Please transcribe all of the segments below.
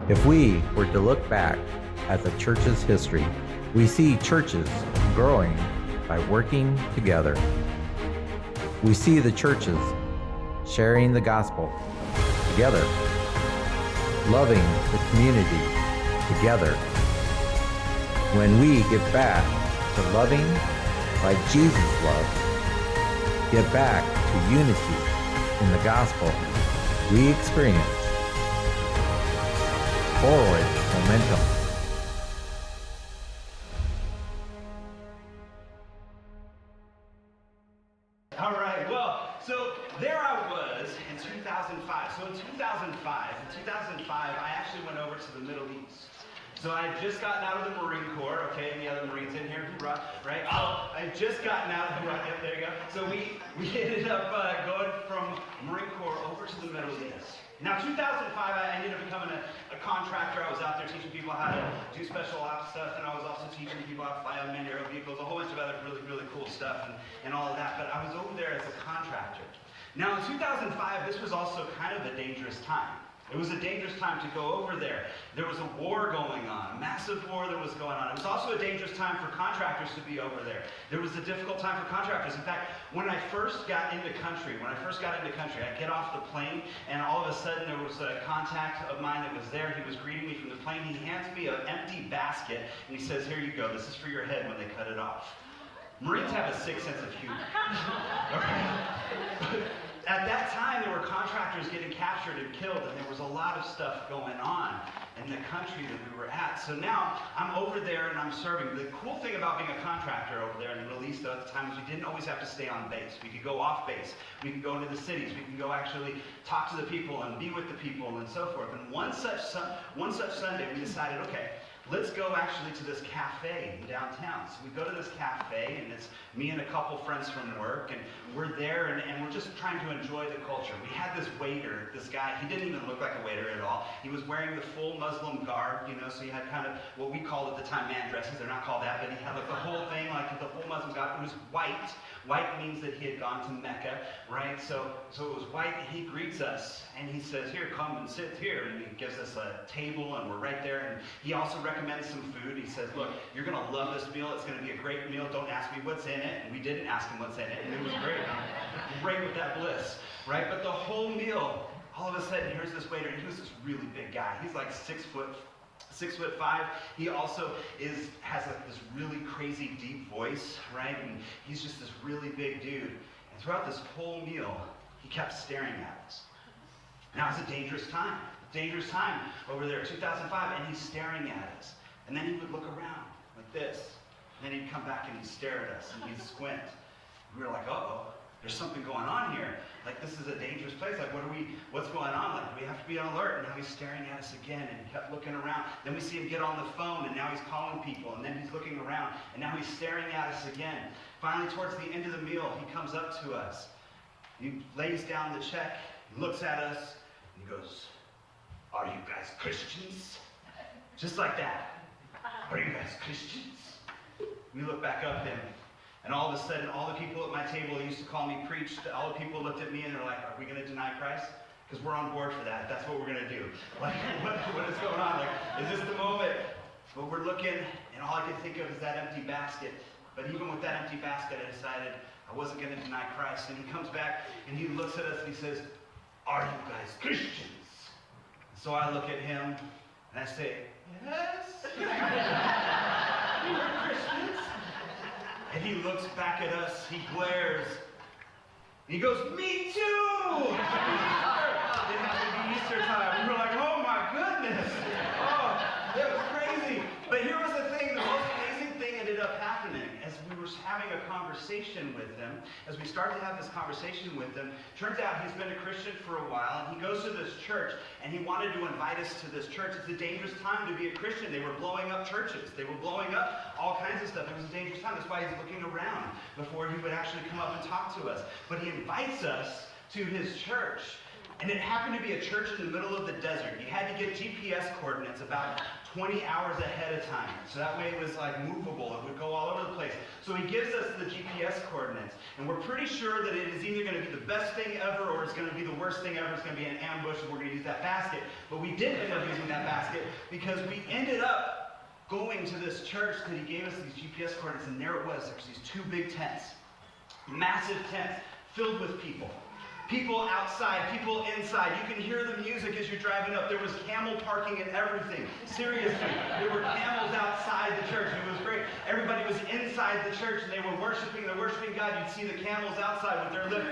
If we were to look back at the church's history, we see churches growing by working together. We see the churches sharing the gospel together, loving the community together. When we get back to loving like Jesus loved, get back to unity in the gospel, we experience forward momentum. All right, well, so there I was in 2005. So in 2005, I actually went over to the Middle East. So I had just gotten out of the Marine Corps, okay, any other Marines in here? Hoorah, right? So I had just gotten out of the, yep, there you go. So we ended up going from Marine Corps over to the Middle East. Now, 2005, I ended up becoming a contractor. I was out there teaching people how to do special ops stuff, and I was also teaching people how to fly unmanned aerial vehicles, a whole bunch of other really, really cool stuff and all of that. But I was over there as a contractor. Now, in 2005, this was also kind of a dangerous time. It was a dangerous time to go over there. There was a war going on, a massive war that was going on. It was also a dangerous time for contractors to be over there. There was a difficult time for contractors. In fact, when I first got into country, I get off the plane, and all of a sudden there was a contact of mine that was there. He was greeting me from the plane. He hands me an empty basket, and he says, "Here you go. This is for your head when they cut it off." Marines have a sick sense of humor. At that time, there were contractors getting captured and killed, and there was a lot of stuff going on in the country that we were at. So now, I'm over there and I'm serving. The cool thing about being a contractor over there in the Middle East at the time is we didn't always have to stay on base. We could go off base. We could go into the cities. We could go actually talk to the people and be with the people and so forth. And one such Sunday, we decided, okay, let's go actually to this cafe in downtown. So we go to this cafe, and it's me and a couple friends from work, and we're there, and we're just trying to enjoy the culture. We had this waiter, this guy, he didn't even look like a waiter at all. He was wearing the full Muslim garb, you know, so he had kind of what we called at the time man dresses. They're not called that, but he had like the whole thing, like the full Muslim garb. It was white. White means that he had gone to Mecca, right? So it was white, and he greets us, and he says, "Here, come and sit here," and he gives us a table, and we're right there, and he also recommends some food. He says, "Look, you're going to love this meal. It's going to be a great meal. Don't ask me what's in it." And we didn't ask him what's in it, and it was great. Great with that bliss, right? But the whole meal, all of a sudden, here's this waiter, and he was this really big guy. He's like 6'5". He also has like this really crazy deep voice, right? And he's just this really big dude. And throughout this whole meal, he kept staring at us. Now it's a dangerous time over there, 2005, and he's staring at us. And then he would look around like this, and then he'd come back and he'd stare at us, and he'd squint. We were like, uh-oh, there's something going on here. Like, this is a dangerous place. Like, what's going on? Like, we have to be on alert. And now he's staring at us again, and he kept looking around. Then we see him get on the phone, and now he's calling people, and then he's looking around, and now he's staring at us again. Finally, towards the end of the meal, he comes up to us. He lays down the check, he looks at us, and he goes, "Are you guys Christians?" Just like that. "Are you guys Christians?" We look back up, and all of a sudden, all the people at my table used to call me preach. All the people looked at me and they're like, "Are we going to deny Christ? Because we're on board for that. That's what we're going to do." Like, what is going on? Like, is this the moment? But we're looking, and all I could think of is that empty basket. But even with that empty basket, I decided I wasn't going to deny Christ. And he comes back, and he looks at us, and he says, "Are you guys Christians?" So I look at him, and I say, "Yes." We're Christians. And he looks back at us, he glares, and he goes, "Me too!" It happened to be Easter time. We were like, oh my goodness. Oh, it was crazy. But here was the thing, the most amazing thing ended up happening as we were having a conversation with him. As we started to have this conversation with him, turns out he's been a Christian for a while, and he goes to this church, and he wanted to invite us to this church. It's a dangerous time to be a Christian. They were blowing up churches. They were blowing up all kinds of stuff. It was a dangerous time. That's why he's looking around before he would actually come up and talk to us. But he invites us to his church. And it happened to be a church in the middle of the desert. You had to to get GPS coordinates about 20 hours ahead of time. So that way it was like movable. It would go all over the place. So he gives us the GPS coordinates. And we're pretty sure that it is either going to be the best thing ever or it's going to be the worst thing ever. It's going to be an ambush and we're going to use that basket. But we did end up using that basket because we ended up going to this church that he gave us these GPS coordinates. And there it was. There's these 2 big tents. Massive tents filled with people. People outside, people inside. You can hear the music as you're driving up. There was camel parking and everything. Seriously, there were camels outside the church. It was great. Everybody was inside the church and they were worshiping. They're worshiping God. You'd see the camels outside with their lips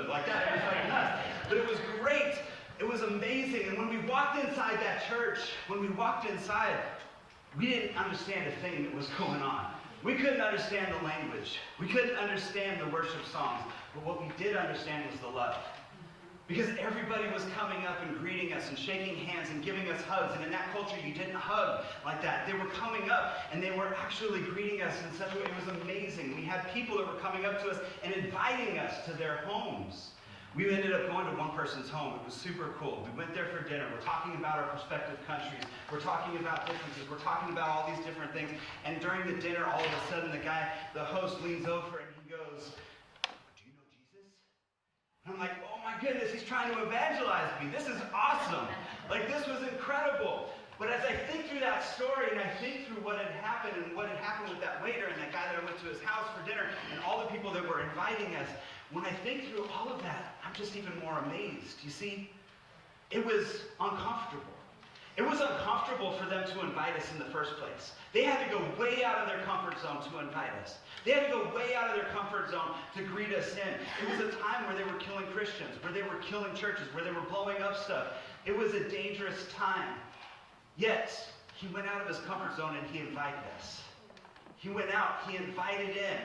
like that. It was like nuts. But it was great. It was amazing. And when we walked inside that church, we didn't understand a thing that was going on. We couldn't understand the language. We couldn't understand the worship songs. But what we did understand was the love. Because everybody was coming up and greeting us and shaking hands and giving us hugs. And in that culture, you didn't hug like that. They were coming up and they were actually greeting us in such a way. It was amazing. We had people that were coming up to us and inviting us to their homes. We ended up going to one person's home. It was super cool. We went there for dinner. We're talking about our prospective countries. We're talking about differences. We're talking about all these different things. And during the dinner, all of a sudden, the host leans over and he goes, "Do you know Jesus?" And I'm like, oh my goodness, he's trying to evangelize me. This is awesome. Like, this was incredible. But as I think through that story and I think through what had happened and what had happened with that waiter and that guy that I went to his house for dinner and all the people that were inviting us, when I think through all of that, I'm just even more amazed. You see, it was uncomfortable. It was uncomfortable for them to invite us in the first place. They had to go way out of their comfort zone to invite us. They had to go way out of their comfort zone to greet us in. It was a time where they were killing Christians, where they were killing churches, where they were blowing up stuff. It was a dangerous time. Yet, he went out of his comfort zone and he invited us. He went out, he invited in.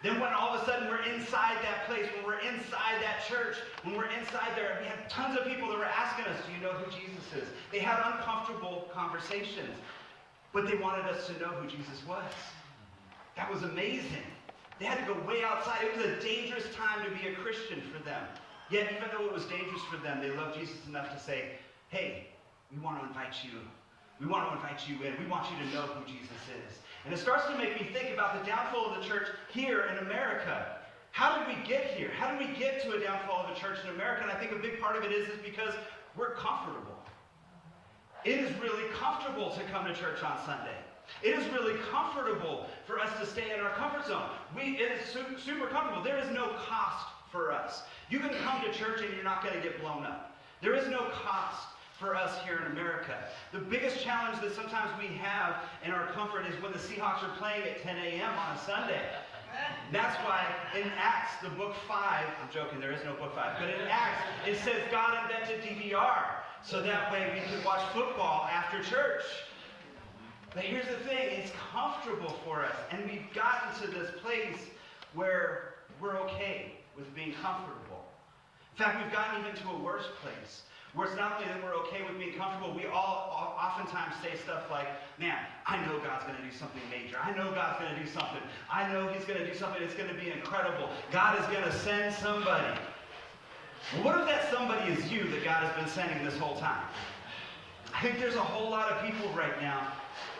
Then when all of a sudden we're inside that place, when we're inside that church, when we're inside there, we had tons of people that were asking us, do you know who Jesus is? They had uncomfortable conversations, but they wanted us to know who Jesus was. That was amazing. They had to go way outside. It was a dangerous time to be a Christian for them. Yet even though it was dangerous for them, they loved Jesus enough to say, hey, we want to invite you. We want to invite you in. We want you to know who Jesus is. And it starts to make me think about the downfall of the church here in America. How did we get here? How did we get to a downfall of the church in America? And I think a big part of it is because we're comfortable. It is really comfortable to come to church on Sunday. It is really comfortable for us to stay in our comfort zone. It is super comfortable. There is no cost for us. You can come to church and you're not going to get blown up. There is no cost for us here in America. The biggest challenge that sometimes we have in our comfort is when the Seahawks are playing at 10 a.m. on a Sunday. That's why in Acts, the book 5, I'm joking, there is no book 5, but in Acts, it says God invented DVR, so that way we could watch football after church. But here's the thing, it's comfortable for us, and we've gotten to this place where we're okay with being comfortable. In fact, we've gotten even to a worse place, where it's not only that we're okay with being comfortable, we all oftentimes say stuff like, man, I know God's going to do something major. I know God's going to do something. I know he's going to do something that's going to be incredible. God is going to send somebody. Well, what if that somebody is you that God has been sending this whole time? I think there's a whole lot of people right now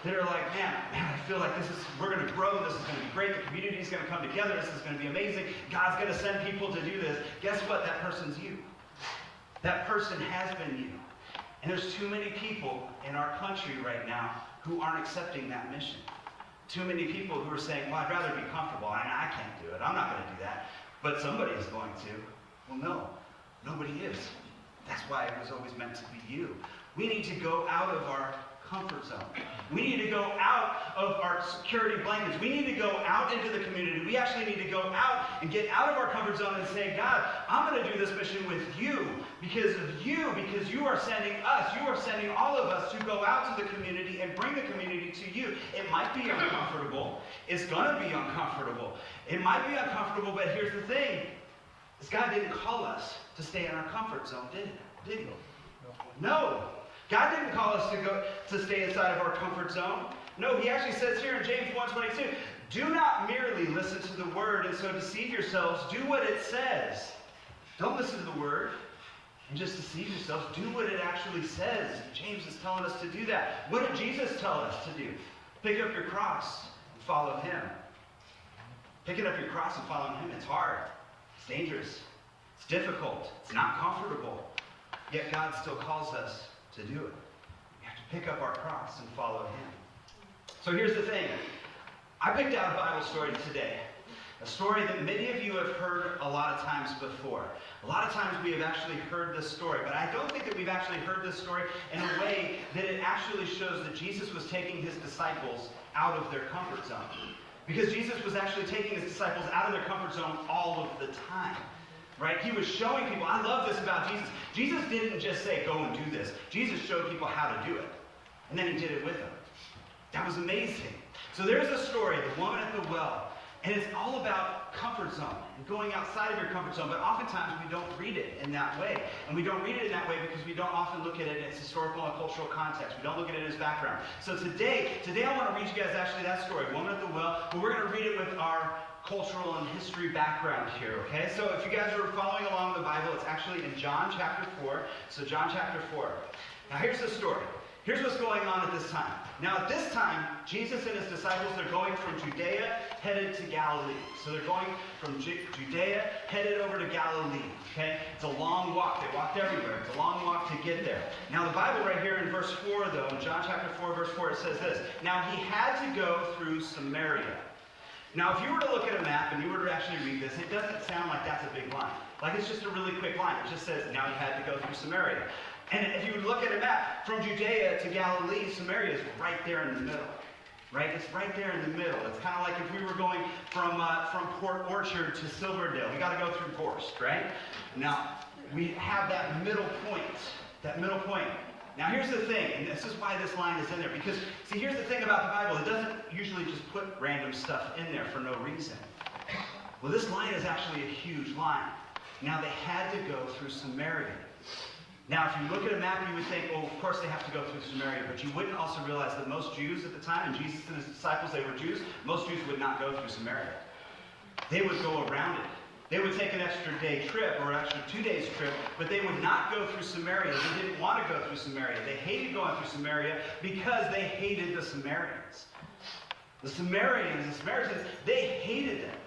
that are like, man, I feel like we're going to grow. This is going to be great. The community is going to come together. This is going to be amazing. God's going to send people to do this. Guess what? That person's you. That person has been you. And there's too many people in our country right now who aren't accepting that mission. Too many people who are saying, well, I'd rather be comfortable. I can't do it. I'm not going to do that. But somebody is going to. Well, no. Nobody is. That's why it was always meant to be you. We need to go out of our comfort zone. We need to go out of our security blankets. We need to go out into the community. We actually need to go out and get out of our comfort zone and say, God, I'm going to do this mission with you because you are sending us, you are sending all of us to go out to the community and bring the community to you. It might be uncomfortable. It's going to be uncomfortable. It might be uncomfortable, but here's the thing. This God didn't call us to stay in our comfort zone, did he? No. God didn't call us to stay inside of our comfort zone. No, he actually says here in James 1:22, do not merely listen to the word and so deceive yourselves. Do what it says. Don't listen to the word. and just deceive yourselves. Do what it actually says. James is telling us to do that. What did Jesus tell us to do? Pick up your cross and follow him. Picking up your cross and following him, it's hard. It's dangerous. It's difficult. It's not comfortable. Yet God still calls us to do it. We have to pick up our cross and follow him. So here's the thing. I picked out a Bible story today. A story that many of you have heard a lot of times before. A lot of times we have actually heard this story, but I don't think that we've actually heard this story in a way that it actually shows that Jesus was taking his disciples out of their comfort zone. Because Jesus was actually taking his disciples out of their comfort zone all of the time. Right? He was showing people, I love this about Jesus. Jesus didn't just say, go and do this. Jesus showed people how to do it. And then he did it with them. That was amazing. So there's a story, the woman at the well. And it's all about comfort zone and going outside of your comfort zone. But oftentimes we don't read it in that way. And we don't read it in that way because we don't often look at it in its historical and cultural context. We don't look at it as background. So today I want to read you guys actually that story, Woman at the Well. But we're going to read it with our cultural and history background here, okay? So if you guys are following along the Bible, it's actually in John chapter 4. So John chapter 4. Now here's the story. Here's what's going on at this time. Now at this time, Jesus and his disciples, they're going from Judea headed to Galilee. So they're going from Judea headed over to Galilee, okay? It's a long walk. They walked everywhere. It's a long walk to get there. Now the Bible right here in verse 4 though, in John chapter 4 verse 4, it says this. Now he had to go through Samaria. Now, if you were to look at a map and you were to actually read this, it doesn't sound like that's a big line. Like it's just a really quick line. It just says, now he had to go through Samaria. And if you would look at a map, from Judea to Galilee, Samaria is right there in the middle. Right? It's right there in the middle. It's kind of like if we were going from Port Orchard to Silverdale. We got to go through Gorst, right? Now, we have that middle point. That middle point. Now here's the thing, and this is why this line is in there, because, see, here's the thing about the Bible. It doesn't usually just put random stuff in there for no reason. Well, this line is actually a huge line. Now, they had to go through Samaria. Now, if you look at a map, you would think, oh, of course they have to go through Samaria, but you wouldn't also realize that most Jews at the time, and Jesus and his disciples, they were Jews, most Jews would not go through Samaria. They would go around it. They would take an extra day trip or an extra 2 days trip, but they would not go through Samaria. They didn't want to go through Samaria. They hated going through Samaria because they hated the Samaritans. The Samaritans, they hated them.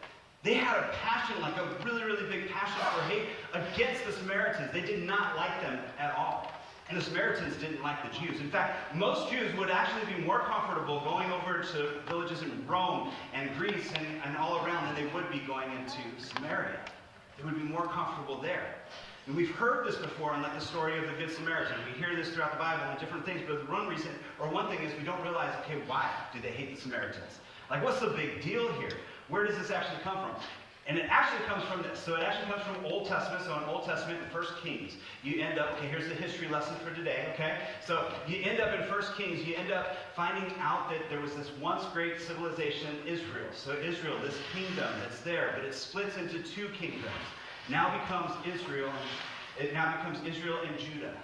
They had a passion, like a really, really big passion for hate against the Samaritans. They did not like them at all. And the Samaritans didn't like the Jews. In fact, most Jews would actually be more comfortable going over to villages in Rome and Greece and all around than they would be going into Samaria. They would be more comfortable there. And we've heard this before in like the story of the Good Samaritan. We hear this throughout the Bible and different things, but one reason, or one thing is we don't realize, okay, why do they hate the Samaritans? Like, what's the big deal here? Where does this actually come from? And it actually comes from this. So it actually comes from Old Testament. So in Old Testament, in 1 Kings, you end up, okay, here's the history lesson for today, okay? So you end up in 1 Kings, you end up finding out that there was this once great civilization, Israel. So Israel, this kingdom that's there, but it splits into two kingdoms. Now becomes Israel, it now becomes Israel and Judah.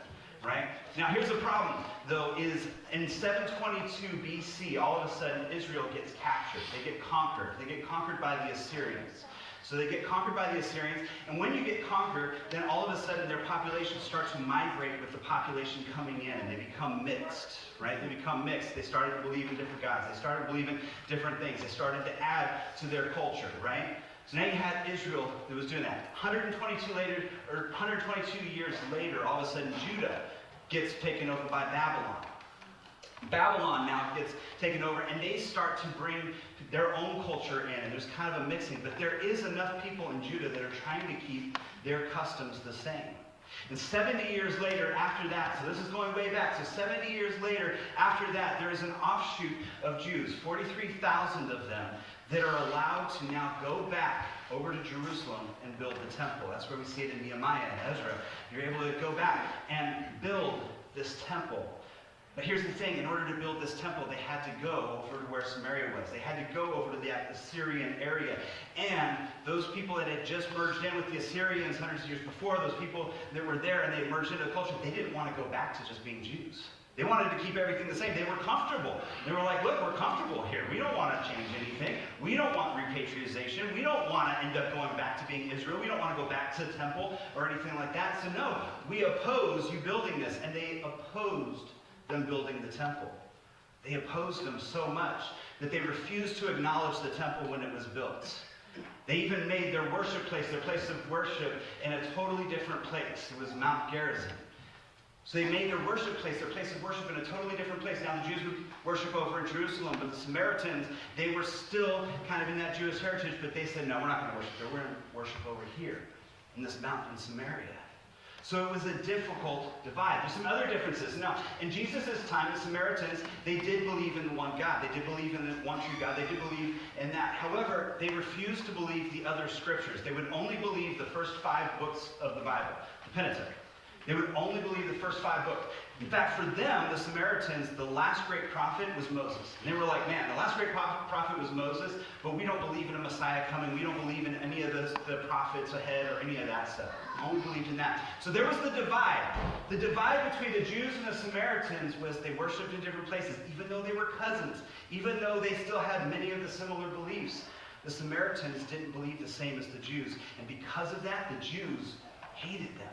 Right? Now here's the problem, though, is in 722 BC, all of a sudden Israel gets captured. They get conquered. They get conquered by the Assyrians. So they get conquered by the Assyrians, and when you get conquered, then all of a sudden their population starts to migrate with the population coming in, and they become mixed, right? They become mixed. They started to believe in different gods. They started believing different things. They started to add to their culture, right? So now you had Israel that was doing that. 122 years later, all of a sudden Judah gets taken over by Babylon. Babylon now gets taken over, and they start to bring their own culture in, and there's kind of a mixing. But there is enough people in Judah that are trying to keep their customs the same. And 70 years later after that, so this is going way back, so 70 years later after that, there is an offshoot of Jews, 43,000 of them, that are allowed to now go back over to Jerusalem and build the temple. That's where we see it in Nehemiah and Ezra. You're able to go back and build this temple. But here's the thing, in order to build this temple, they had to go over to where Samaria was. They had to go over to the Assyrian area. And those people that had just merged in with the Assyrians hundreds of years before, those people that were there and they merged into the culture, they didn't want to go back to just being Jews. They wanted to keep everything the same. They were comfortable. They were like, look, we're comfortable here. We don't want to change anything. We don't want repatriation. We don't want to end up going back to being Israel. We don't want to go back to the temple or anything like that. So no, we oppose you building this. And they opposed them building the temple. They opposed them so much that they refused to acknowledge the temple when it was built. They even made their worship place, their place of worship, in a totally different place. It was Mount Gerizim. So they made their worship place, their place of worship, in a totally different place. Now the Jews would worship over in Jerusalem, but the Samaritans, they were still kind of in that Jewish heritage, but they said, no, we're not going to worship there. We're going to worship over here in this mountain in Samaria. So it was a difficult divide. There's some other differences. Now, in Jesus' time, the Samaritans, they did believe in the one God. They did believe in the one true God. They did believe in that. However, they refused to believe the other scriptures. They would only believe the first 5 books of the Bible, the Pentateuch. They would only believe the first 5 books. In fact, for them, the Samaritans, the last great prophet was Moses. And they were like, man, the last great prophet was Moses, but we don't believe in a Messiah coming. We don't believe in any of the prophets ahead or any of that stuff. We only believed in that. So there was the divide. The divide between the Jews and the Samaritans was they worshipped in different places, even though they were cousins, even though they still had many of the similar beliefs. The Samaritans didn't believe the same as the Jews. And because of that, the Jews hated them.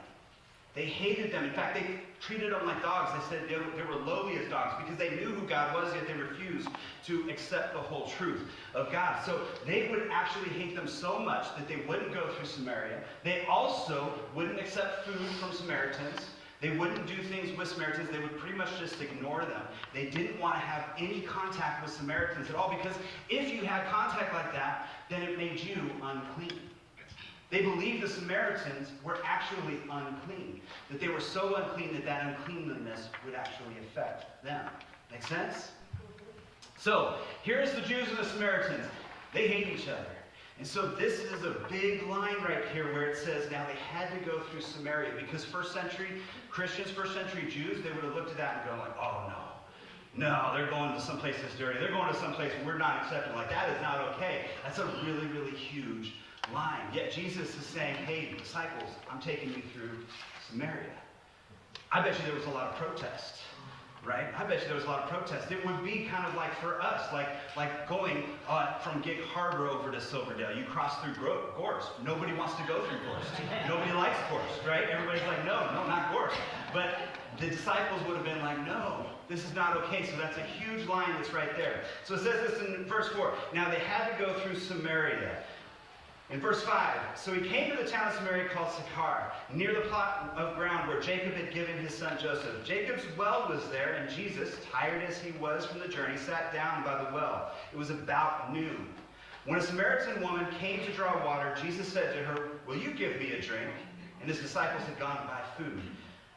They hated them. In fact, they treated them like dogs. They said they were lowly as dogs because they knew who God was, yet they refused to accept the whole truth of God. So they would actually hate them so much that they wouldn't go through Samaria. They also wouldn't accept food from Samaritans. They wouldn't do things with Samaritans. They would pretty much just ignore them. They didn't want to have any contact with Samaritans at all because if you had contact like that, then it made you unclean. They believed the Samaritans were actually unclean, that they were so unclean that that uncleanliness would actually affect them. Make sense? So, here's the Jews and the Samaritans. They hate each other. And so this is a big line right here where it says, now they had to go through Samaria, because first century Christians, first century Jews, they would have looked at that and gone like, oh no, they're going to someplace that's dirty. They're going to someplace we're not accepting. Like, that is not okay. That's a really, really huge line. Yet Jesus is saying, hey, disciples, I'm taking you through Samaria. I bet you there was a lot of protest, right? I bet you there was a lot of protest. It would be kind of like for us, like going from Gig Harbor over to Silverdale. You cross through Gorse. Nobody wants to go through Gorse. Nobody likes Gorse, right? Everybody's like, no, not Gorse. But the disciples would have been like, no, this is not okay. So that's a huge line that's right there. So it says this in verse 4. Now they had to go through Samaria. In verse 5, so he came to the town of Samaria called Sychar, near the plot of ground where Jacob had given his son Joseph. Jacob's well was there, and Jesus, tired as he was from the journey, sat down by the well. It was about noon. When a Samaritan woman came to draw water, Jesus said to her, will you give me a drink? And his disciples had gone to buy food.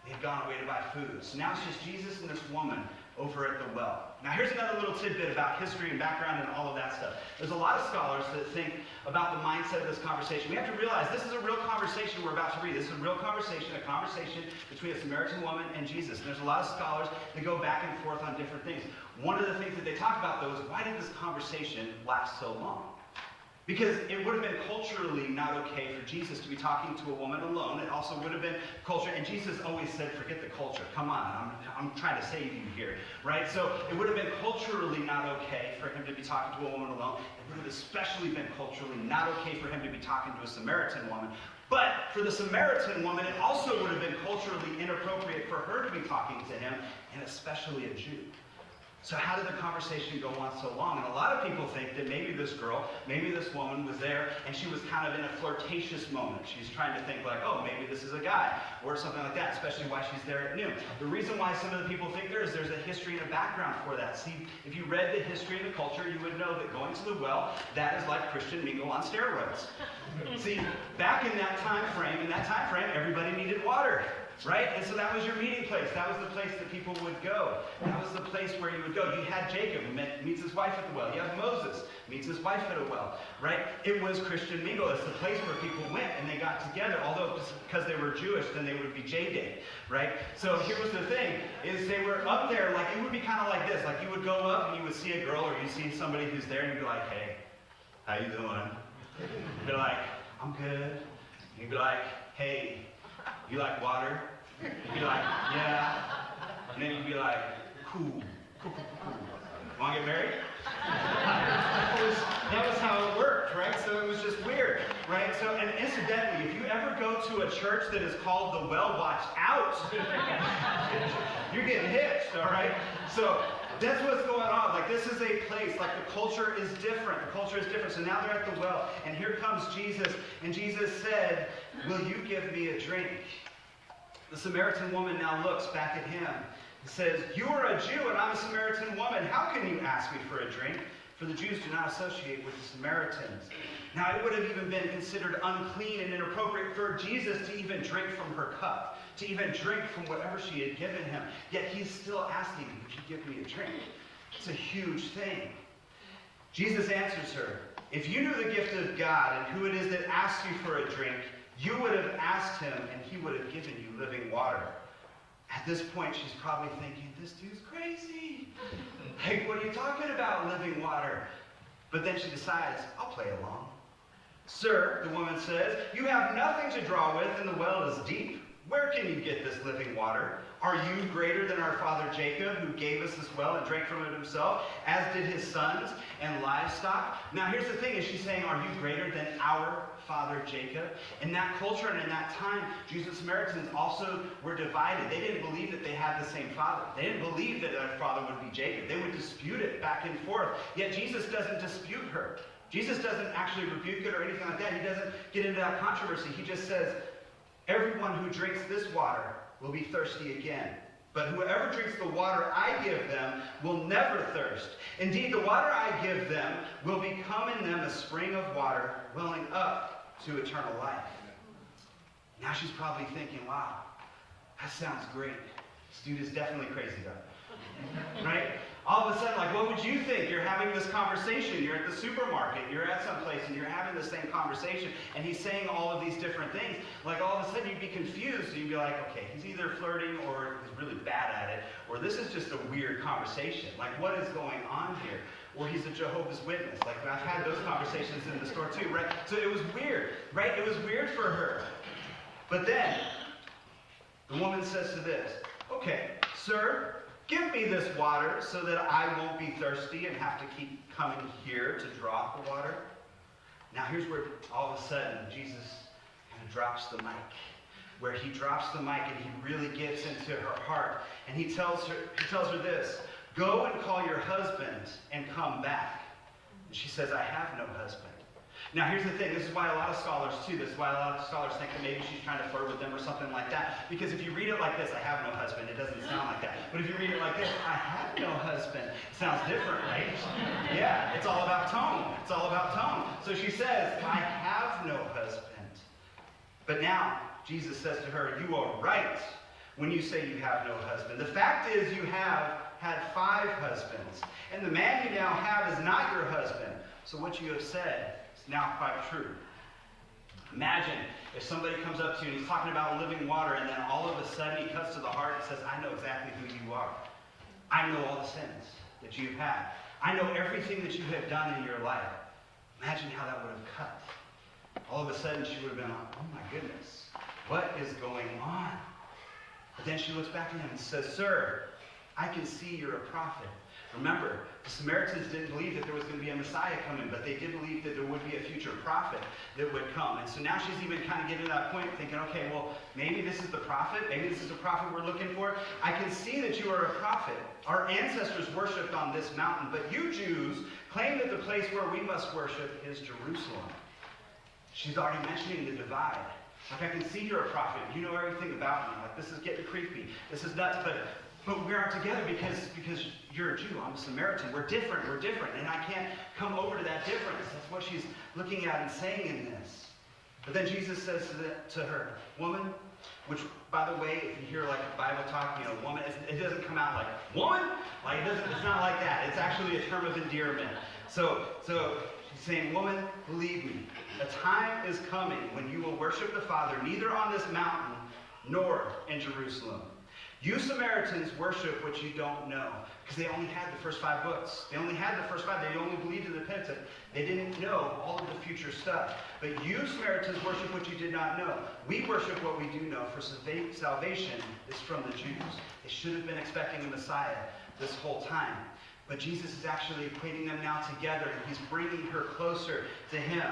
They had gone away to buy food. So now it's just Jesus and this woman over at the well. Now here's another little tidbit about history and background and all of that stuff. There's a lot of scholars that think about the mindset of this conversation. We have to realize this is a real conversation we're about to read. This is a real conversation, a conversation between a Samaritan woman and Jesus. And there's a lot of scholars that go back and forth on different things. One of the things that they talk about, though, is why did this conversation last so long? Because it would have been culturally not okay for Jesus to be talking to a woman alone. It also would have been culture. And Jesus always said, forget the culture. Come on, I'm trying to save you here. Right? So it would have been culturally not okay for him to be talking to a woman alone. It would have especially been culturally not okay for him to be talking to a Samaritan woman. But for the Samaritan woman, it also would have been culturally inappropriate for her to be talking to him, and especially a Jew. So how did the conversation go on so long? And a lot of people think that maybe this girl, maybe this woman was there and she was kind of in a flirtatious moment. She's trying to think like, oh, maybe this is a guy or something like that, especially why she's there at noon. The reason why some of the people think there's a history and a background for that. See, if you read the history and the culture, you would know that going to the well, that is like Christian mingle on steroids. See, back in that time frame, everybody needed water. Right? And so that was your meeting place. That was the place that people would go. That was the place where you would go. You had Jacob, who meets his wife at the well. You have Moses, meets his wife at a well. Right? It was Christian mingle. It's the place where people went and they got together. Although, because they were Jewish, then they would be J-Day. Right? So here was the thing, is they were up there, like, it would be kind of like this. Like, you would go up and you would see a girl or you see somebody who's there and you'd be like, hey, how you doing? You'd be like, I'm good. And you'd be like, hey, you like water? You'd be like, yeah. And then you'd be like, cool. Want to get married? That was how it worked, right? So it was just weird, right? So, and incidentally, if you ever go to a church that is called the Well Watched Out, you're getting hitched, all right? So that's what's going on. Like, this is a place, like, the culture is different. The culture is different. So now they're at the well, and here comes Jesus, and Jesus said, will you give me a drink? The Samaritan woman now looks back at him. It says, you are a Jew and I'm a Samaritan woman. How can you ask me for a drink? For the Jews do not associate with the Samaritans. Now, it would have even been considered unclean and inappropriate for Jesus to even drink from her cup, to even drink from whatever she had given him. Yet he's still asking, would you give me a drink? It's a huge thing. Jesus answers her, if you knew the gift of God and who it is that asks you for a drink, you would have asked him and he would have given you living water. At this point, she's probably thinking, this dude's crazy. Like, what are you talking about, living water? But then she decides, I'll play along. Sir, the woman says, you have nothing to draw with and the well is deep. Where can you get this living water? Are you greater than our father Jacob, who gave us this well and drank from it himself, as did his sons and livestock? Now, here's the thing, is she's saying, are you greater than our father Jacob? In that culture and in that time, Jews and Samaritans also were divided. They didn't believe that they had the same father. They didn't believe that their father would be Jacob. They would dispute it back and forth. Yet Jesus doesn't dispute her. Jesus doesn't actually rebuke it or anything like that. He doesn't get into that controversy. He just says, everyone who drinks this water will be thirsty again. But whoever drinks the water I give them will never thirst. Indeed, the water I give them will become in them a spring of water welling up to eternal life. Now she's probably thinking, wow, that sounds great. This dude is definitely crazy though. Right? All of a sudden, like, what would you think? You're having this conversation. You're at the supermarket. You're at some place, and you're having the same conversation, and he's saying all of these different things. Like, all of a sudden, you'd be confused. You'd be like, okay, he's either flirting or he's really bad at it, or this is just a weird conversation. Like, what is going on here? Or he's a Jehovah's Witness. Like, I've had those conversations in the store, too, right? So it was weird, right? It was weird for her. But then, the woman says to this, okay, sir, give me this water so that I won't be thirsty and have to keep coming here to draw the water. Now here's where all of a sudden Jesus kind of drops the mic. Where he drops the mic and he really gets into her heart. And he tells her this, go and call your husband and come back. And she says, I have no husband. Now here's the thing, this is why a lot of scholars too, this is why a lot of scholars think that maybe she's trying to flirt with them or something like that. Because if you read it like this, I have no husband, it doesn't sound like that. But if you read it like this, I have no husband, it sounds different, right? Yeah, it's all about tone. It's all about tone. So she says, I have no husband. But now, Jesus says to her, you are right when you say you have no husband. The fact is you have had 5 husbands, and the man you now have is not your husband. So what you have said is now quite true. Imagine if somebody comes up to you and he's talking about living water, and then all of a sudden he cuts to the heart and says, I know exactly who you are. I know all the sins that you've had. I know everything that you have done in your life. Imagine how that would have cut. All of a sudden she would have been like, oh my goodness, what is going on? But then she looks back at him and says, sir, I can see you're a prophet. Remember, the Samaritans didn't believe that there was going to be a Messiah coming, but they did believe that there would be a future prophet that would come. And so now she's even kind of getting to that point thinking, okay, well, maybe this is the prophet. Maybe this is the prophet we're looking for. I can see that you are a prophet. Our ancestors worshipped on this mountain, but you Jews claim that the place where we must worship is Jerusalem. She's already mentioning the divide. Like, I can see you're a prophet. You know everything about me. Like, this is getting creepy. This is nuts, but we aren't together because you're a Jew. I'm a Samaritan. We're different. And I can't come over to that difference. That's what she's looking at and saying in this. But then Jesus says to her, woman, which, by the way, if you hear like Bible talk, woman, it doesn't come out like, woman? Like, it's not like that. It's actually a term of endearment. So she's saying, woman, believe me, a time is coming when you will worship the Father neither on this mountain nor in Jerusalem. You Samaritans worship what you don't know, because they only had the first 5 books. They only had the first 5. They only believed in the Pentateuch. They didn't know all of the future stuff. But you Samaritans worship what you did not know. We worship what we do know, for salvation is from the Jews. They should have been expecting the Messiah this whole time. But Jesus is actually equating them now together, and he's bringing her closer to him.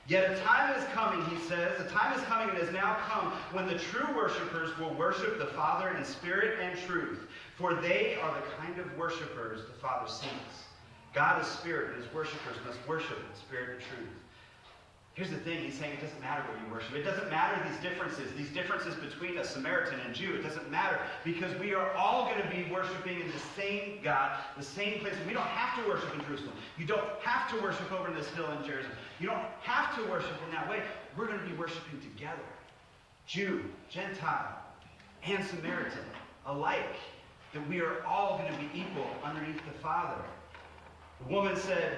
Yet a time is coming, he says, a time is coming and has now come when the true worshipers will worship the Father in spirit and truth, for they are the kind of worshipers the Father seeks. God is spirit, and his worshipers must worship in spirit and truth. Here's the thing, he's saying it doesn't matter where you worship. It doesn't matter these differences between a Samaritan and Jew. It doesn't matter, because we are all going to be worshiping in the same God, the same place. We don't have to worship in Jerusalem. You don't have to worship over in this hill in Jerusalem. You don't have to worship in that way. We're going to be worshiping together. Jew, Gentile, and Samaritan alike. That we are all going to be equal underneath the Father. The woman said,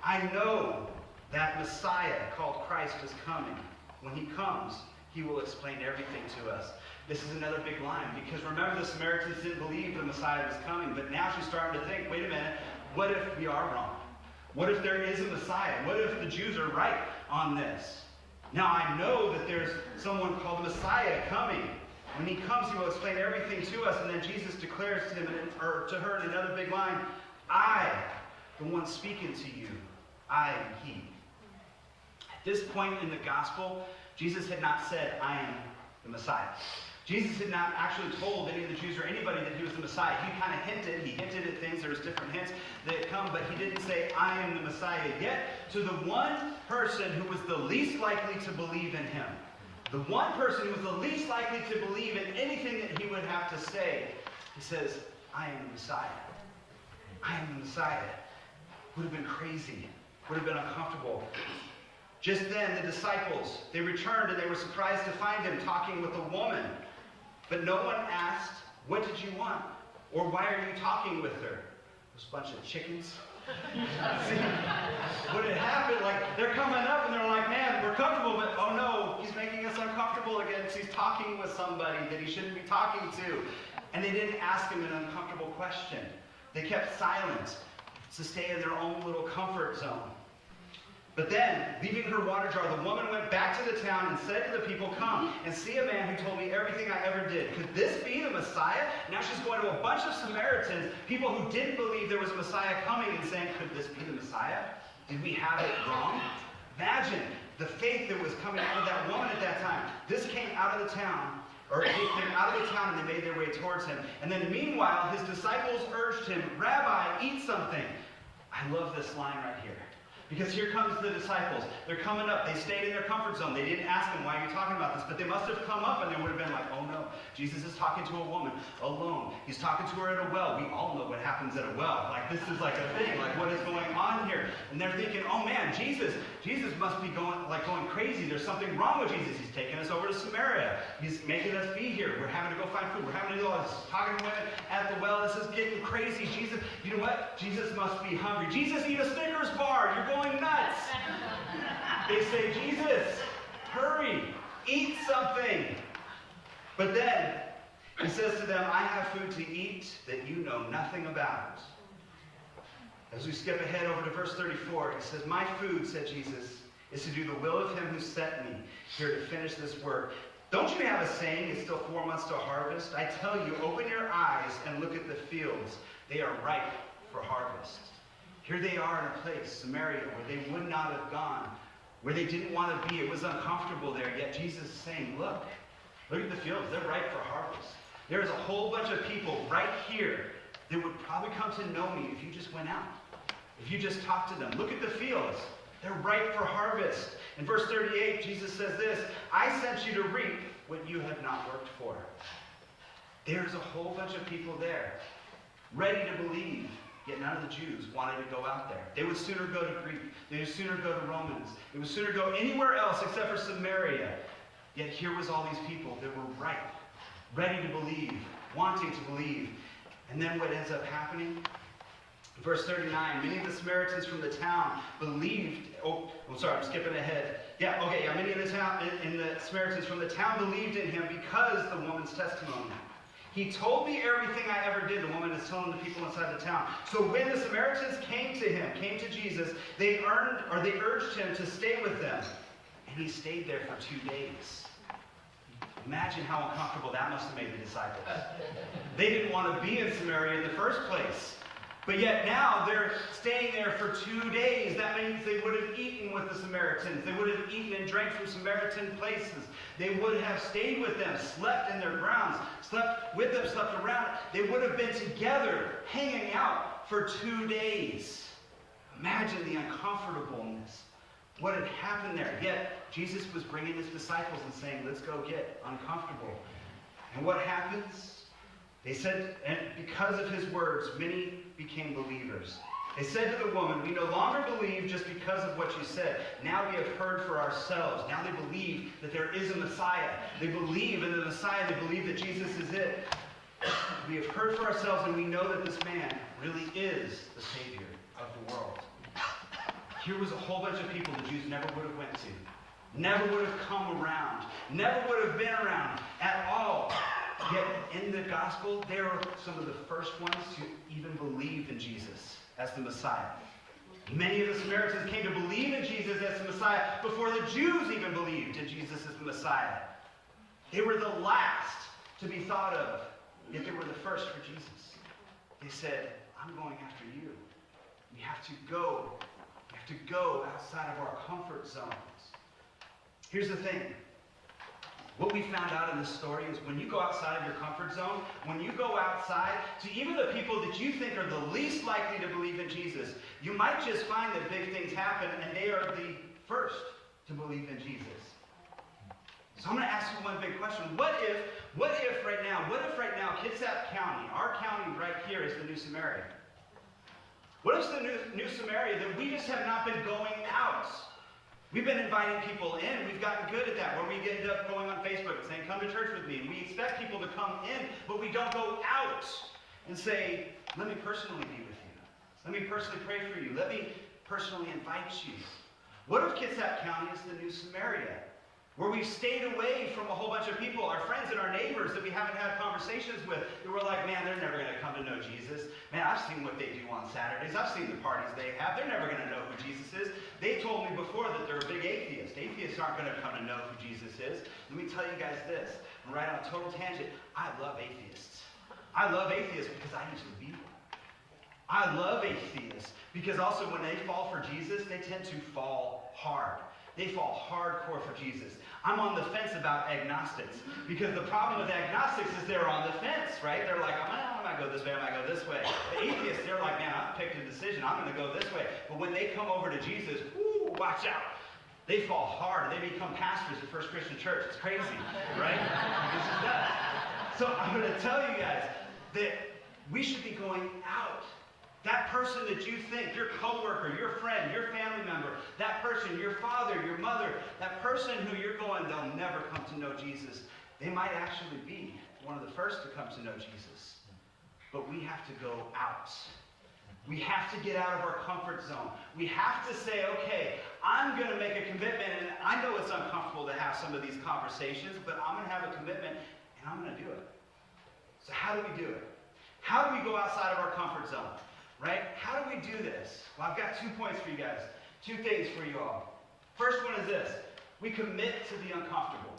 I know that Messiah called Christ is coming. When he comes, he will explain everything to us. This is another big line, because remember, the Samaritans didn't believe the Messiah was coming, but now she's starting to think, wait a minute, what if we are wrong? What if there is a Messiah? What if the Jews are right on this? Now I know that there's someone called Messiah coming. When he comes, he will explain everything to us. And then Jesus declares to him, or to her in another big line, I, the one speaking to you, I am he. At this point in the gospel, Jesus had not said, I am the Messiah. Jesus had not actually told any of the Jews or anybody that he was the Messiah. He kind of hinted at things. There was different hints that had come, but he didn't say, I am the Messiah yet. To the one person who was the least likely to believe in him, the one person who was the least likely to believe in anything that he would have to say, he says, I am the Messiah. I am the Messiah. Would have been crazy. Would have been uncomfortable. Just then, the disciples, they returned and they were surprised to find him talking with a woman. But no one asked, what did you want? Or why are you talking with her? Those bunch of chickens. See, what had happened, like, they're coming up and they're like, man, we're comfortable, but oh no, he's making us uncomfortable again. So he's talking with somebody that he shouldn't be talking to. And they didn't ask him an uncomfortable question. They kept silent to stay in their own little comfort zone. But then, leaving her water jar, the woman went back to the town and said to the people, come and see a man who told me everything I ever did. Could this be the Messiah? Now she's going to a bunch of Samaritans, people who didn't believe there was a Messiah coming, and saying, could this be the Messiah? Did we have it wrong? Imagine the faith that was coming out of that woman at that time. This came out of the town, or they came out of the town and they made their way towards him. And then meanwhile, his disciples urged him, Rabbi, eat something. I love this line right here. Because here comes the disciples. They're coming up. They stayed in their comfort zone. They didn't ask him, why are you talking about this? But they must have come up and they would have been like, oh no, Jesus is talking to a woman alone. He's talking to her at a well. We all know what happens at a well. Like, this is like a thing. Like, what is going on here? And they're thinking, oh man, Jesus must be going crazy. There's something wrong with Jesus. He's taking us over to Samaria. He's making us be here. We're having to go find food. We're having to do all this. Talking to women at the well. This is getting crazy. Jesus, you know what? Jesus must be hungry. Jesus, eat a Snickers bar. You're going nuts. They say, Jesus, hurry, eat something. But then he says to them, I have food to eat that you know nothing about. As we skip ahead over to verse 34, he says, my food, said Jesus, is to do the will of him who sent me here to finish this work. Don't you have a saying, it's still 4 months to harvest? I tell you, open your eyes and look at the fields. They are ripe for harvest. Here they are in a place, Samaria, where they would not have gone, where they didn't want to be. It was uncomfortable there, yet Jesus is saying, look at the fields. They're ripe for harvest. There's a whole bunch of people right here that would probably come to know me if you just went out, if you just talked to them. Look at the fields. They're ripe for harvest. In verse 38, Jesus says this, I sent you to reap what you have not worked for. There's a whole bunch of people there, ready to believe. Yet none of the Jews wanted to go out there. They would sooner go to Greek. They would sooner go to Romans. They would sooner go anywhere else except for Samaria. Yet here was all these people that were ripe, ready to believe, wanting to believe. And then what ends up happening? Verse 39, many of the Samaritans from the town believed. Oh, I'm sorry, I'm skipping ahead. Many of the Samaritans from the town believed in him because of the woman's testimony. He told me everything I ever did, the woman is telling the people inside the town. So when the Samaritans came to Jesus, they urged him to stay with them. And he stayed there for 2 days. Imagine how uncomfortable that must have made the disciples. They didn't want to be in Samaria in the first place. But yet now they're staying there for 2 days. That means they would have eaten with the Samaritans. They would have eaten and drank from Samaritan places. They would have stayed with them, slept in their grounds, slept with them, slept around. They would have been together, hanging out for 2 days. Imagine the uncomfortableness. What had happened there? Yet Jesus was bringing his disciples and saying, let's go get uncomfortable. And what happens? They said, and because of his words, many became believers. They said to the woman, we no longer believe just because of what you said. Now we have heard for ourselves. Now they believe that there is a Messiah. They believe in the Messiah. They believe that Jesus is it. We have heard for ourselves, and we know that this man really is the Savior of the world. Here was a whole bunch of people the Jews never would have went to, never would have come around, never would have been around at all. Yet in the gospel, they are some of the first ones to even believe in Jesus as the Messiah. Many of the Samaritans came to believe in Jesus as the Messiah before the Jews even believed in Jesus as the Messiah. They were the last to be thought of, yet they were the first for Jesus. They said, I'm going after you. We have to go. We have to go outside of our comfort zones. Here's the thing. What we found out in this story is when you go outside of your comfort zone, when you go outside to even the people that you think are the least likely to believe in Jesus, you might just find that big things happen and they are the first to believe in Jesus. So I'm going to ask you one big question. What if right now Kitsap County, our county right here, is the new Samaria? What if the new Samaria that we just have not been going out? We've been inviting people in. We've gotten good at that, where we end up going on Facebook and saying, come to church with me. And we expect people to come in, but we don't go out and say, let me personally be with you. Let me personally pray for you. Let me personally invite you. What if Kitsap County is the new Samaria, where we've stayed away from a whole bunch of people, our friends and our neighbors that we haven't had conversations with, that we're like, man, they're never going to come to know Jesus. Man, I've seen what they do on Saturdays. I've seen the parties they have. They're never going to know who Jesus is. They told me before that they're a big atheist. Atheists aren't going to come to know who Jesus is. Let me tell you guys this, and right on a total tangent, I love atheists. I love atheists because I used to be one. I love atheists because also when they fall for Jesus, they tend to fall hard. They fall hardcore for Jesus. I'm on the fence about agnostics because the problem with agnostics is they're on the fence, right? They're like, I might go this way, I might go this way. The atheists, they're like, man, I've picked a decision. I'm going to go this way. But when they come over to Jesus, whoo, watch out. They fall hard. They become pastors at First Christian Church. It's crazy, right? This is nuts. So I'm going to tell you guys that we should be going out. That person that you think, your coworker, your friend, your family member, that person, your father, your mother, that person who you're going, they'll never come to know Jesus. They might actually be one of the first to come to know Jesus. But we have to go out. We have to get out of our comfort zone. We have to say, okay, I'm going to make a commitment, and I know it's uncomfortable to have some of these conversations, but I'm going to have a commitment, and I'm going to do it. So how do we do it? How do we go outside of our comfort zone? Right? How do we do this? Well, I've got 2 points for you guys. 2 things for you all. First one is this. We commit to the uncomfortable.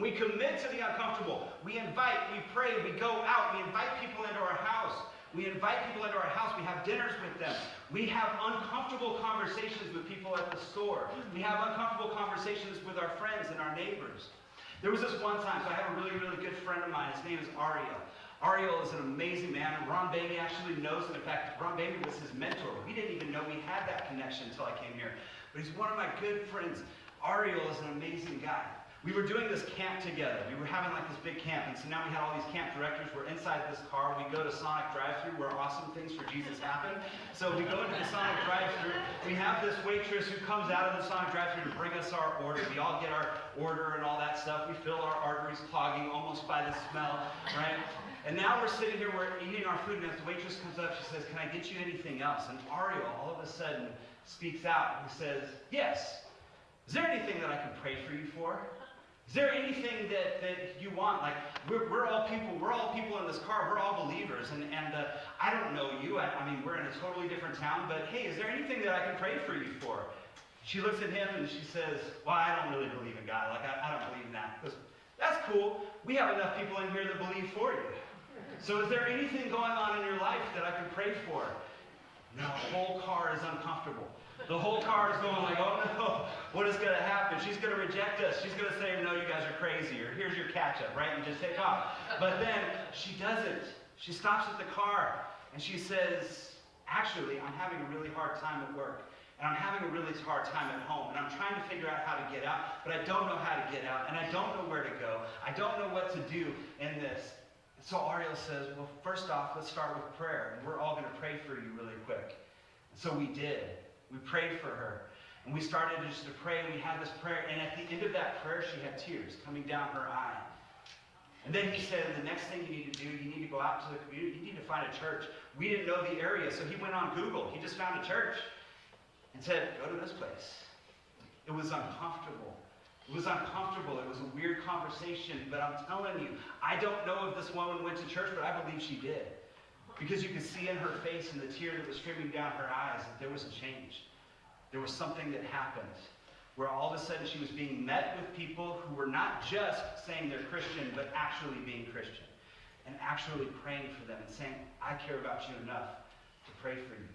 We commit to the uncomfortable. We invite, we pray, we go out, we invite people into our house. We invite people into our house. We have dinners with them. We have uncomfortable conversations with people at the store. We have uncomfortable conversations with our friends and our neighbors. There was this one time, so I have a really, really good friend of mine. His name is Ariel. Ariel is an amazing man. Ron Baby actually knows him. In fact, Ron Baby was his mentor. We didn't even know we had that connection until I came here. But he's one of my good friends. Ariel is an amazing guy. We were doing this camp together. We were having like this big camp, and so now we had all these camp directors. We're inside this car. We go to Sonic drive-thru where awesome things for Jesus happen. So we go into the Sonic drive-thru. We have this waitress who comes out of the Sonic drive-thru to bring us our order. We all get our order and all that stuff. We feel our arteries clogging almost by the smell, right? And now we're sitting here, we're eating our food, and as the waitress comes up, she says, can I get you anything else? And Ariel all of a sudden speaks out. He says, yes. Is there anything that I can pray for you for? Is there anything that you want? Like, we're all people in this car. We're all believers. And I don't know you. I mean, we're in a totally different town. But hey, is there anything that I can pray for you for? She looks at him and she says, well, I don't really believe in God. Like, I don't believe in that. He goes, that's cool. We have enough people in here that believe for you. So is there anything going on in your life that I can pray for? No, the whole car is uncomfortable. The whole car is going like, oh no, what is going to happen? She's going to reject us. She's going to say, no, you guys are crazy, or here's your catch-up, right? And just take off. But then she doesn't. She stops at the car and she says, actually, I'm having a really hard time at work. And I'm having a really hard time at home. And I'm trying to figure out how to get out, but I don't know how to get out. And I don't know where to go. I don't know what to do in this. And so Ariel says, well, first off, let's start with prayer. And we're all going to pray for you really quick. And so we did. We prayed for her. And we started just to pray. And we had this prayer. And at the end of that prayer, she had tears coming down her eye. And then he said, the next thing you need to do, you need to go out to the community. You need to find a church. We didn't know the area, so he went on Google. He just found a church. And said, go to this place. It was uncomfortable. It was uncomfortable. It was a weird conversation. But I'm telling you, I don't know if this woman went to church, but I believe she did. Because you could see in her face and the tear that was streaming down her eyes that there was a change. There was something that happened where all of a sudden she was being met with people who were not just saying they're Christian, but actually being Christian. And actually praying for them and saying, I care about you enough to pray for you.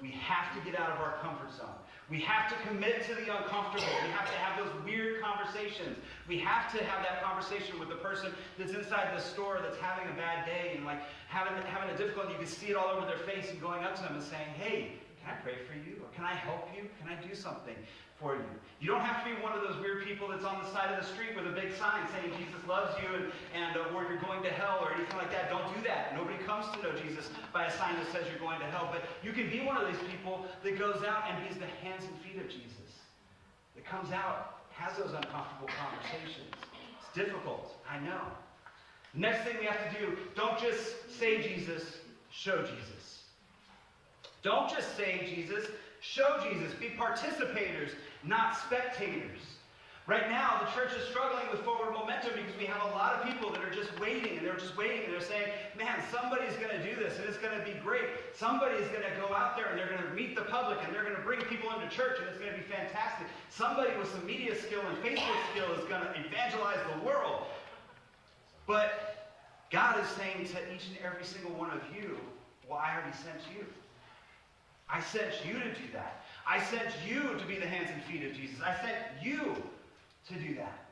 We have to get out of our comfort zone. We have to commit to the uncomfortable. We have to have those weird conversations. We have to have that conversation with the person that's inside the store that's having a bad day and like having a difficulty. You can see it all over their face and going up to them and saying, hey, can I pray for you? Or can I help you? Can I do something for you? You don't have to be one of those weird people that's on the side of the street with a big sign saying Jesus loves you and or you're going to hell or anything like that. Don't do that. Nobody comes to know Jesus by a sign that says you're going to hell. But you can be one of these people that goes out and is the hands and feet of Jesus. That comes out, has those uncomfortable conversations. It's difficult, I know. Next thing we have to do, don't just say Jesus, show Jesus. Don't just say Jesus, show Jesus. Be participators, not spectators. Right now, the church is struggling with forward momentum because we have a lot of people that are just waiting, and they're just waiting, and they're saying, man, somebody's going to do this, and it's going to be great. Somebody's going to go out there, and they're going to meet the public, and they're going to bring people into church, and it's going to be fantastic. Somebody with some media skill and Facebook skill is going to evangelize the world. But God is saying to each and every single one of you, well, I already sent you. I sent you to do that. I sent you to be the hands and feet of Jesus. I sent you to do that.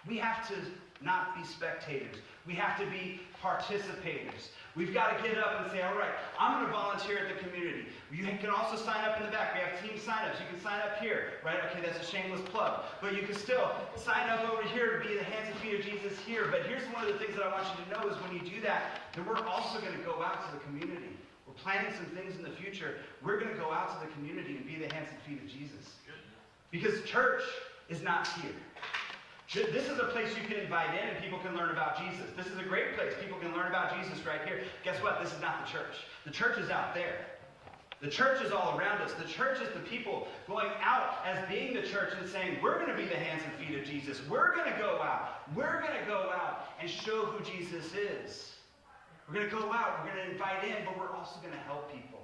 We have to not be spectators. We have to be participators. We've got to get up and say, all right, I'm going to volunteer at the community. You can also sign up in the back. We have team sign-ups. You can sign up here, right? Okay, that's a shameless plug. But you can still sign up over here to be the hands and feet of Jesus here. But here's one of the things that I want you to know is when you do that, then we're also going to go out to the community. We're planning some things in the future. We're going to go out to the community and be the hands and feet of Jesus. Because church is not here. This is a place you can invite in and people can learn about Jesus. This is a great place. People can learn about Jesus right here. Guess what? This is not the church. The church is out there. The church is all around us. The church is the people going out as being the church and saying, we're going to be the hands and feet of Jesus. We're going to go out. We're going to go out and show who Jesus is. We're going to go out. We're going to invite in, but we're also going to help people.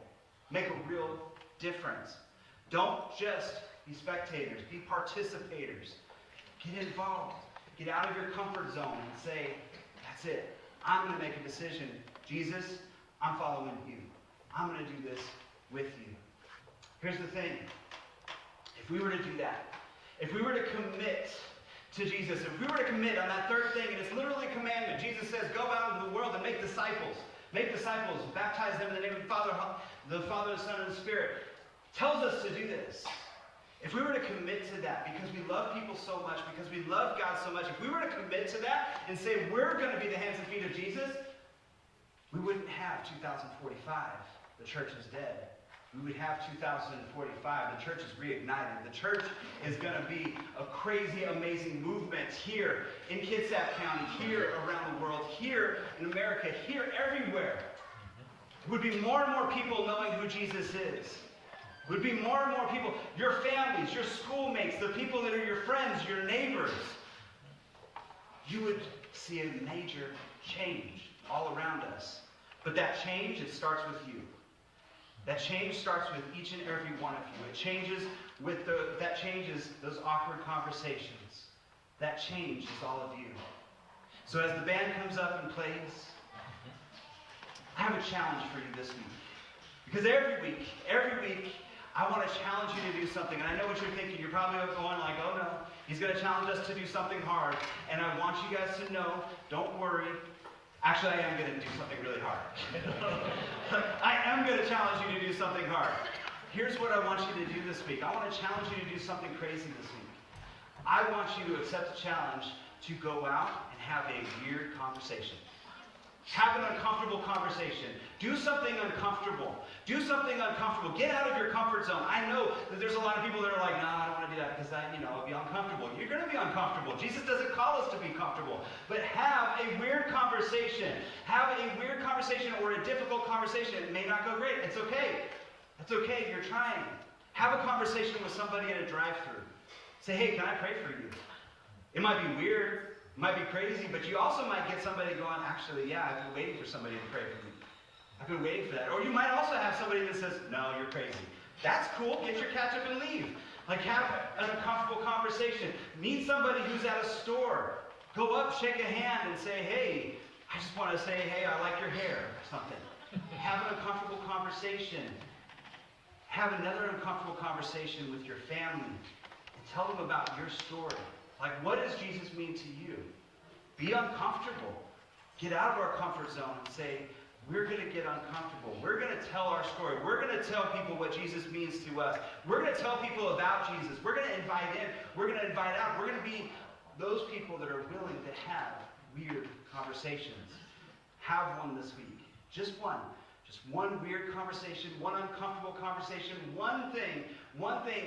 Make a real difference. Don't just be spectators. Be participators. Get involved. Get out of your comfort zone and say, that's it. I'm going to make a decision. Jesus, I'm following you. I'm going to do this with you. Here's the thing. If we were to do that, if we were to commit to Jesus, if we were to commit on that third thing, and it's literally a commandment. Jesus says, go out into the world and make disciples. Make disciples. Baptize them in the name of the Father, the Son, and the Spirit. Tells us to do this. If we were to commit to that, because we love people so much, because we love God so much, if we were to commit to that and say we're going to be the hands and feet of Jesus, we wouldn't have 2045. The church is dead. We would have 2045. The church is reignited. The church is going to be a crazy, amazing movement here in Kitsap County, here around the world, here in America, here everywhere. It would be more and more people knowing who Jesus is. It would be more and more people, your families, your schoolmates, the people that are your friends, your neighbors. you would see a major change all around us. But that change, it starts with you. That change starts with each and every one of you. It changes that changes those awkward conversations. That change is all of you. So as the band comes up and plays, I have a challenge for you this week. Because every week, I want to challenge you to do something. And I know what you're thinking. You're probably going like, oh no, he's going to challenge us to do something hard. And I want you guys to know, don't worry. Actually, I am going to do something really hard. I am going to challenge you to do something hard. Here's what I want you to do this week. I want to challenge you to do something crazy this week. I want you to accept the challenge to go out and have a weird conversation. Have an uncomfortable conversation. Do something uncomfortable. Do something uncomfortable. Get out of your comfort zone. I know that there's a lot of people that are like, no, I don't want to do that because it'll be uncomfortable. You're going to be uncomfortable. Jesus doesn't call us to be comfortable. But have a weird conversation. Have a weird conversation or a difficult conversation. It may not go great. It's okay. It's okay. You're trying. Have a conversation with somebody at a drive-thru. Say, hey, can I pray for you? It might be weird. It might be crazy, but you also might get somebody going, actually, yeah, I've been waiting for somebody to pray for me. I've been waiting for that. Or you might also have somebody that says, no, you're crazy. That's cool. Get your catch up and leave. Like, have an uncomfortable conversation. Meet somebody who's at a store. Go up, shake a hand, and say, hey, I just want to say, hey, I like your hair, or something. Have an uncomfortable conversation. Have another uncomfortable conversation with your family. And tell them about your story. Like, what does Jesus mean to you? Be uncomfortable. Get out of our comfort zone and say, we're going to get uncomfortable. We're going to tell our story. We're going to tell people what Jesus means to us. We're going to tell people about Jesus. We're going to invite in. We're going to invite out. We're going to be those people that are willing to have weird conversations. Have one this week. Just one. Just one weird conversation, one uncomfortable conversation, one thing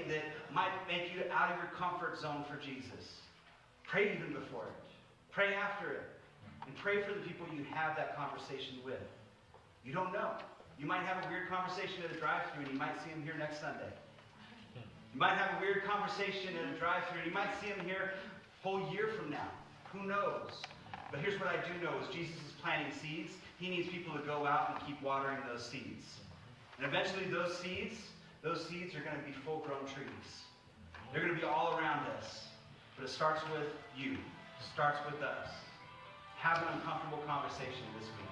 that might make you out of your comfort zone for Jesus. Pray even before it. Pray after it. And pray for the people you have that conversation with. You don't know. You might have a weird conversation at a drive-thru and you might see them here next Sunday. You might have a weird conversation at a drive-thru and you might see them here a whole year from now. Who knows? But here's what I do know is Jesus is planting seeds. He needs people to go out and keep watering those seeds. And eventually those seeds are going to be full-grown trees. They're going to be all around us. But it starts with you. It starts with us. Have an uncomfortable conversation this week.